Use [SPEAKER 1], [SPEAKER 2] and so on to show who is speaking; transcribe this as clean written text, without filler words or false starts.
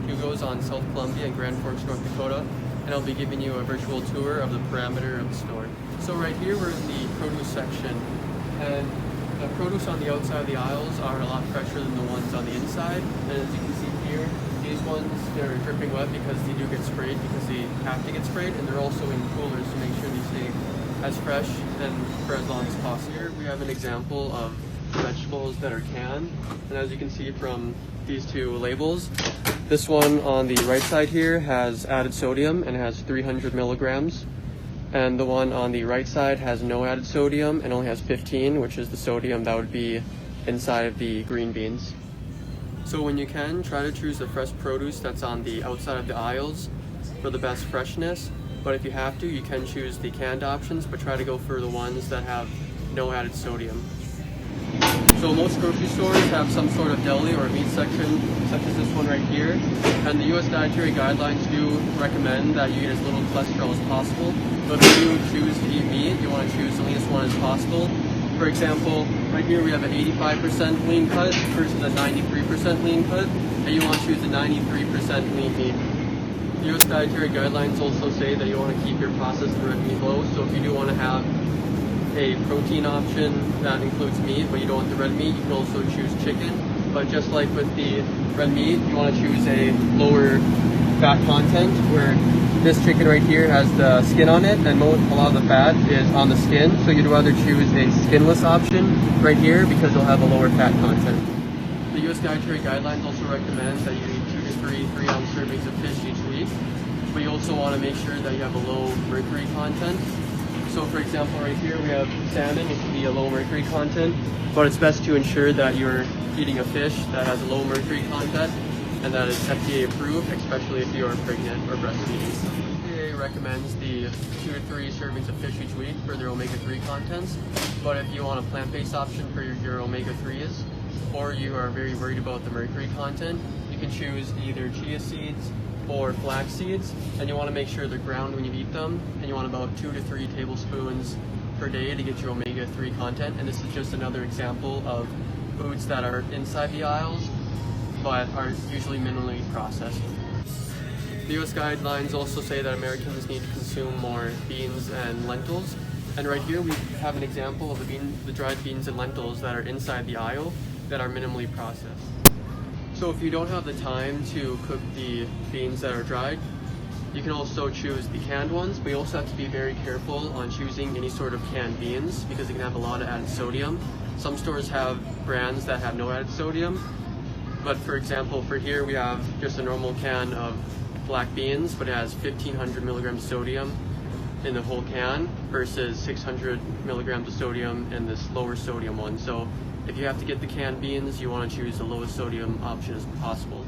[SPEAKER 1] Hugo's on South Columbia and Grand Forks, North Dakota, and I'll be giving you a virtual tour of the perimeter of the store. So right here we're in the produce section, and the produce on the outside of the aisles are a lot fresher than the ones on the inside. And as you can see here, these ones, they're dripping wet because they do get sprayed, because they have to get sprayed, and they're also in coolers to make sure they stay as fresh and for as long as possible. Here we have an example of vegetables that are canned, and as you can see from these two labels, this one on the right side here has added sodium and has 300 milligrams, and the one on the right side has no added sodium and only has 15, which is the sodium that would be inside of the green beans. So when you can, try to choose the fresh produce that's on the outside of the aisles for the best freshness, but if you have to, you can choose the canned options, but try to go for the ones that have no added sodium. So most grocery stores have some sort of deli or meat section, such as this one right here, and the U.S. dietary guidelines do recommend that you eat as little cholesterol as possible, but if you choose to eat meat, you want to choose the leanest one as possible. For example, right here we have an 85% lean cut versus a 93% lean cut, and you want to choose the 93% lean meat. The U.S. dietary guidelines also say that you want to keep your processed red meat low, so if you do want to have a protein option that includes meat, but you don't want the red meat, you can also choose chicken. But just like with the red meat, you want to choose a lower fat content, where this chicken right here has the skin on it, and a lot of the fat is on the skin, so you'd rather choose a skinless option right here because it'll have a lower fat content. The U.S. dietary guidelines also recommend that you eat 2 to 3 3-ounce servings of fish each week, but you also want to make sure that you have a low mercury content. So for example, right here we have salmon. It can be a low mercury content, but it's best to ensure that you're eating a fish that has a low mercury content and that is FDA approved, especially if you are pregnant or breastfeeding. FDA recommends the 2 to 3 servings of fish each week for their omega-3 contents, but if you want a plant-based option for your omega-3s, or you are very worried about the mercury content, you can choose either chia seeds or flax seeds, and you want to make sure they're ground when you eat them, and you want about 2 to 3 tablespoons per day to get your omega-3 content. And this is just another example of foods that are inside the aisles but are usually minimally processed. The U.S. guidelines also say that Americans need to consume more beans and lentils, and right here we have an example of the dried beans and lentils that are inside the aisle that are minimally processed. So if you don't have the time to cook the beans that are dried, you can also choose the canned ones, but you also have to be very careful on choosing any sort of canned beans because they can have a lot of added sodium. Some stores have brands that have no added sodium, but for example, for here we have just a normal can of black beans, but it has 1500 milligrams of sodium in the whole can versus 600 milligrams of sodium in this lower sodium one. So if you have to get the canned beans, you want to choose the lowest sodium option as possible.